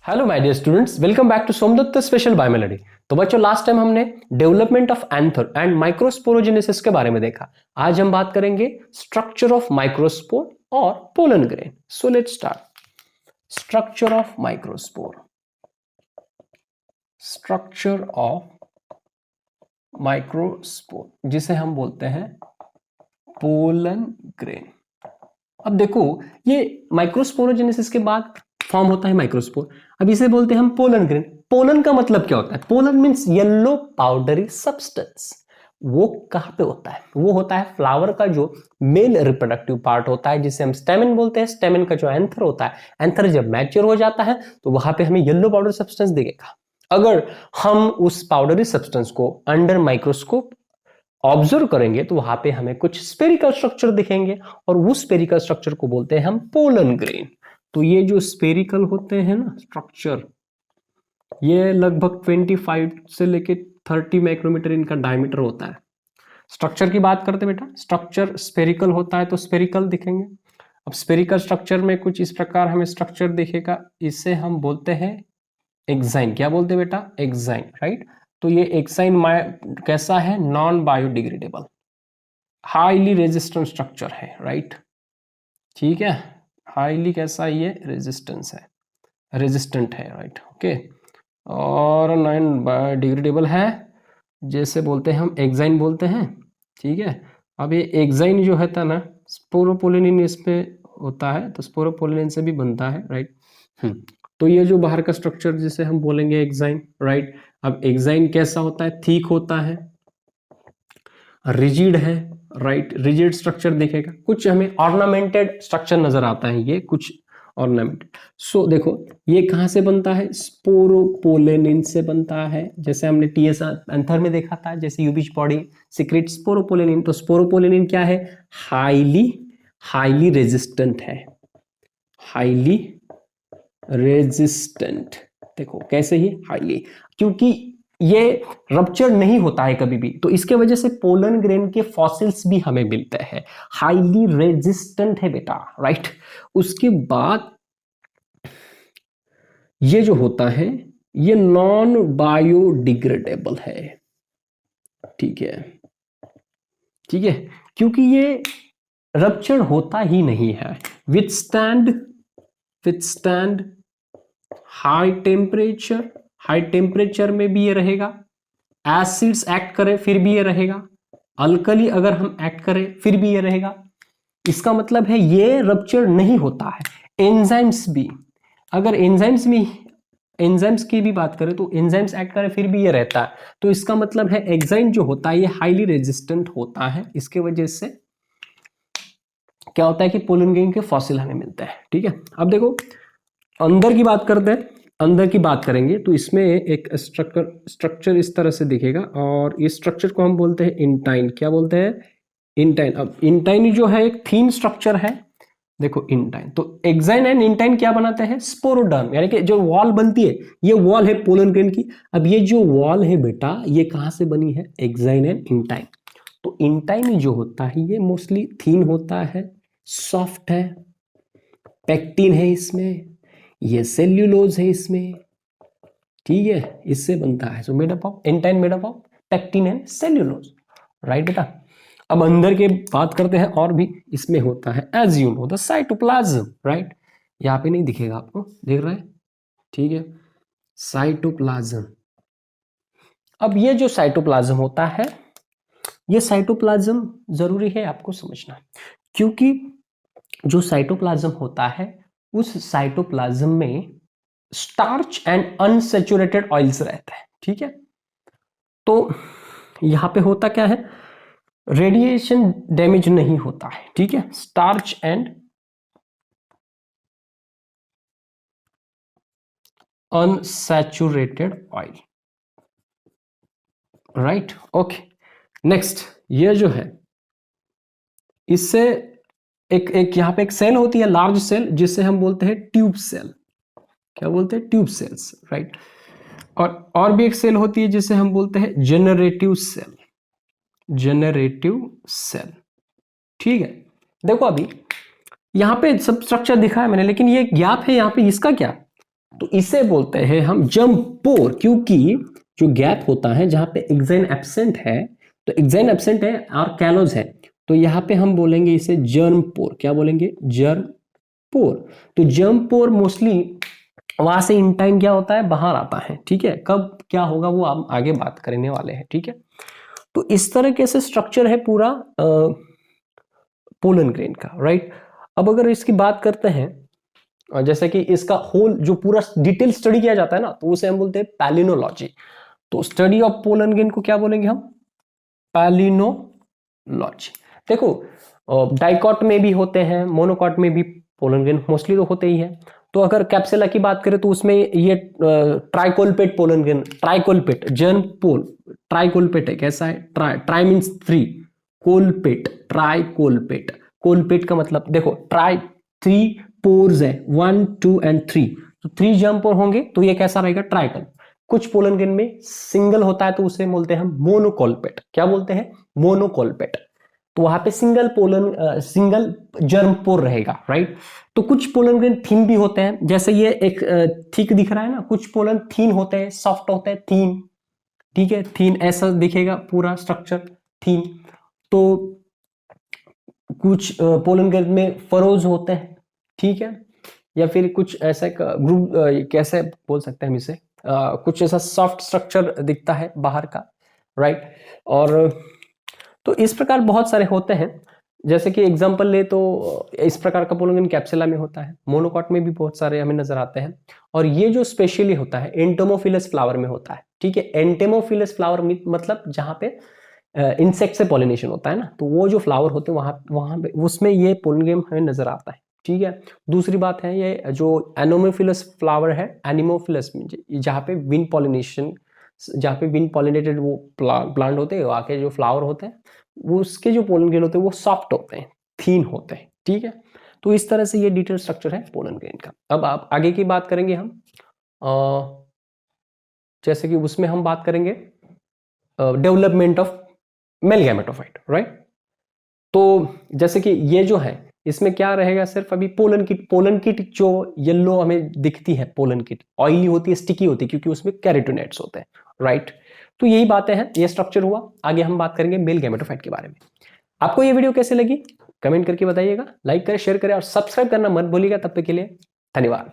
Hello my dear students, welcome back to Somdatt special biology. तो बच्चों, last time हमने development of anther and microsporogenesis के बारे में देखा। आज हम बात करेंगे स्ट्रक्चर ऑफ माइक्रोस्पोर और pollen grain. So let's start. Structure of microspore, structure of microspore जिसे हम बोलते हैं पोलन ग्रेन। अब देखो, ये माइक्रोस्पोरोजेनेसिस के बाद फॉर्म होता है माइक्रोस्पोर। अब इसे बोलते हैं हम पोलन ग्रेन। पोलन का मतलब क्या होता है? Pollen means yellow powdery substance. वो कहां पे होता है? वो होता है फ्लावर का जो मेल रिप्रोडक्टिव पार्ट होता है, जिसे हम स्टेमेन बोलते हैं। स्टेमेन का जो एंथर होता है, एंथर जब मैच्योर हो जाता है तो वहां पे हमें येलो पाउडर सब्सटेंस दिखेगा। अगर हम उस पाउडरी सब्सटेंस को अंडर माइक्रोस्कोप ऑब्जर्व करेंगे तो वहां पे हमें कुछ स्पेरिकल स्ट्रक्चर दिखेंगे, और उस स्पेरिकल स्ट्रक्चर को बोलते हैं हम पोलन ग्रेन। तो ये जो स्पेरिकल होते हैं ना स्ट्रक्चर, ये लगभग 25 से लेके 30 माइक्रोमीटर इनका डायमीटर होता है। स्ट्रक्चर की बात करते बेटा, स्ट्रक्चर स्पेरिकल होता है तो स्पेरिकल दिखेंगे। अब स्पेरिकल स्ट्रक्चर में कुछ इस प्रकार हमें स्ट्रक्चर दिखेगा, इसे हम बोलते हैं एक्साइन। क्या बोलते हैं बेटा? Exine, right. तो ये एक्साइन कैसा है? Non biodegradable, highly resistant structure है, राइट। ठीक है, हाईली कैसा ये रेजिस्टेंस है, रेजिस्टेंट है, राइट, ओके। और नॉन बायोडिग्रेडेबल है, जैसे बोलते हैं हम एक्साइन बोलते हैं। ठीक है, अब ये एक्साइन जो है ना, स्पोरोपोलिन इसमें होता है, तो स्पोरोपोलिन से भी बनता है, राइट। तो ये जो बाहर का स्ट्रक्चर जिसे हम बोलेंगे एक्साइन, राइट। अब एक्साइन कैसा होता है? थिक होता है, रिजिड है, राइट। रिजिड स्ट्रक्चर दिखेगा। कुछ हमें ऑर्नामेंटेड स्ट्रक्चर नजर आता है, ये कुछ ऑर्नामेंटेड। सो देखो, ये कहां से बनता है? स्पोरोपोलेनिन से बनता है। जैसे हमने टीएस एंथर में देखा था, जैसे यूबिच बॉडी सीक्रेट स्पोरोपोलेनिन। तो स्पोरोपोलेनिन क्या है? हाईली रेजिस्टेंट है, हाईली रेजिस्टेंट। देखो कैसे ही हाईली, क्योंकि ये रप्चर नहीं होता है कभी भी, तो इसके वजह से पोलन ग्रेन के फॉसिल्स भी हमें मिलते हैं। हाईली रेजिस्टेंट है बेटा, राइट। उसके बाद ये जो होता है, ये नॉन बायोडिग्रेडेबल है। ठीक है, ठीक है, क्योंकि ये रप्चर होता ही नहीं है। विथस्टैंड हाई टेम्परेचर में भी ये रहेगा। एसिड्स एक्ट करें फिर भी ये रहेगा। अल्कली अगर हम एक्ट करें फिर भी ये रहेगा। इसका मतलब है ये रप्चर नहीं होता है। एंजाइम्स भी, अगर एंजाइम्स की भी बात करें तो एंजाइम्स एक्ट करें फिर भी ये रहता है। तो इसका मतलब है एक्साइन जो होता है ये हाईली रेजिस्टेंट होता है। इसके वजह से क्या होता है कि पोलन ग्रेन के फॉसिल हमें मिलते हैं। ठीक है, अब देखो अंदर की बात करते हैं। अंदर की बात करेंगे तो इसमें एक स्ट्रक्चर इस तरह से दिखेगा, और इस स्ट्रक्चर को हम बोलते हैं इंटाइन। क्या बोलते हैं? इंटाइन। अब इंटाइन जो है एक थीन स्ट्रक्चर है। देखो इंटाइन, तो एक्साइन एंड इंटाइन क्या बनाते हैं? स्पोरोडर्म, यानी कि जो वॉल बनती है, ये वॉल है पोलन ग्रेन की। अब ये जो वॉल है बेटा, ये कहां से बनी है? Exine and intine. तो इंटाइन जो होता है ये मोस्टली थीन होता है, सॉफ्ट है, पेक्टिन है इसमें, ये सेल्यूलोज है इसमें। ठीक है, इससे बनता है। So made up of intine, made up of pectin and cellulose, right बेटा। अब अंदर के बात करते हैं, और भी इसमें होता है as you know the cytoplasm, right. यहाँ पे नहीं दिखेगा आपको, देख रहे हैं? ठीक है, साइटोप्लाज्म। अब ये जो साइटोप्लाज्म होता है, ये साइटोप्लाज्म जरूरी है आपको समझना, क्योंकि जो साइटोप्लाज्म होता है उस साइटोप्लाज्म में स्टार्च एंड अनसैचुरेटेड ऑयल्स रहते हैं। ठीक है, तो यहां पे होता क्या है? रेडिएशन डैमेज नहीं होता है। ठीक है, starch and unsaturated oil, right, okay. Next, ये जो है इससे एक यहां पे एक सेल होती है, लार्ज सेल, जिसे हम बोलते हैं ट्यूब सेल। क्या बोलते हैं? Tube cells, right. और भी एक सेल होती है जिसे हम बोलते हैं जनरेटिव सेल, जनरेटिव सेल। ठीक है, देखो अभी यहां पे सब स्ट्रक्चर दिखा है मैंने, लेकिन ये गैप है यहां पे, इसका क्या? तो इसे बोलते हैं हम जर्म पोर, क्योंकि जो गैप होता है जहां पे एग्जाइन एब्सेंट है, तो एग्जाइन एब्सेंट है और कैलोज है, तो यहां पे हम बोलेंगे इसे जर्म पोर। क्या बोलेंगे? जर्म पोर। तो जर्म पोर मोस्टली वहां से इन टाइम क्या होता है, बाहर आता है। ठीक है, कब क्या होगा वो हम आगे बात करने वाले हैं। ठीक है, तो इस तरीके से स्ट्रक्चर है पूरा पोलन ग्रेन का, राइट। अब अगर इसकी बात करते हैं, जैसे कि इसका होल जो पूरा डिटेल स्टडी किया जाता है ना, तो उसे हम बोलते हैं पैलिनोलॉजी। तो स्टडी ऑफ पोलन ग्रेन को क्या बोलेंगे हम? पैलिनोलॉजी। देखो, डाइकॉट में भी होते हैं, मोनोकॉट में भी पोलन ग्रेन मोस्टली तो होते ही है। तो अगर कैप्सुला की बात करें तो उसमें ये ट्राइकोलपेट पोलन ग्रेन, ट्राइकोलपेट जर्म पोल, ट्राइकोलपेट है। कैसा है? Try means 3, कोलपेट, ट्राइकोलपेट। कोलपेट का मतलब देखो, ट्राई 3 पोर्स है, 1 2 एंड 3, तो 3 जर्म पोर होंगे, तो ये कैसा रहेगा? ट्राइकल। कुछ पोलन ग्रेन में सिंगल होता है, तो उसे बोलते हैं हम मोनोकोलपेट। क्या बोलते हैं? मोनोकोलपेट। तो वहां पे सिंगल जर्म पोर रहेगा, राइट। तो कुछ पोलन ग्रेन थीन भी होते हैं, जैसे ये एक थिक दिख रहा है ना, कुछ पोलन थीन होते हैं, सॉफ्ट होते हैं, थीन। ठीक है, थीन ऐसा दिखेगा पूरा स्ट्रक्चर, थीन। तो कुछ पोलन ग्रेन में फरोज होते हैं, ठीक है, या फिर कुछ ऐसा ग्रुप, कैसे बोल सकते हैं हम इसे, कुछ ऐसा सॉफ्ट स्ट्रक्चर दिखता है बाहर का, राइट। और तो इस प्रकार बहुत सारे होते हैं। जैसे कि एग्जांपल ले तो इस प्रकार का पोलन ग्रेन कैप्सुला में होता है, मोनोकॉट में भी बहुत सारे हमें नजर आते हैं। और ये जो स्पेशली होता है एंटोमोफिलस फ्लावर में होता है। ठीक है, एंटेमोफिलस फ्लावर मतलब जहां पे इंसेक्ट से पॉलिनेशन होता है ना, तो वो जो फ्लावर होते हैं वहां पे उसमें ये पोलन ग्रेन हमें नजर आता है। ठीक है, दूसरी बात है ये जो एनोमोफिलस फ्लावर है, एनिमोफिलस जहाँ पे विंड पॉलिनेशन, जहाँ पे विंड पॉलिनेटेड वो प्लांट होते हैं, वहाँ के जो फ्लावर होते हैं वो उसके जो पोलन ग्रेन होते हैं वो सॉफ्ट होते हैं, थीन होते हैं। ठीक है, तो इस तरह से ये डिटेल स्ट्रक्चर है पोलन ग्रेन का। अब आप आगे की बात करेंगे हम, जैसे कि उसमें हम बात करेंगे development of male gametophyte, right. तो जैसे कि ये जो है इसमें क्या रहेगा, सिर्फ अभी पोलन किट जो येलो हमें दिखती है, पोलन किट ऑयली होती है, स्टिकी होती है, क्योंकि उसमें कैरोटीनोइड्स होते हैं, राइट। तो यही बातें हैं, ये स्ट्रक्चर हुआ। आगे हम बात करेंगे मेल गैमेटोफाइट के बारे में। आपको ये वीडियो कैसे लगी कमेंट करके बताइएगा, लाइक करें, शेयर करें और सब्सक्राइब करना मत भूलिएगा। तब तक के लिए धन्यवाद।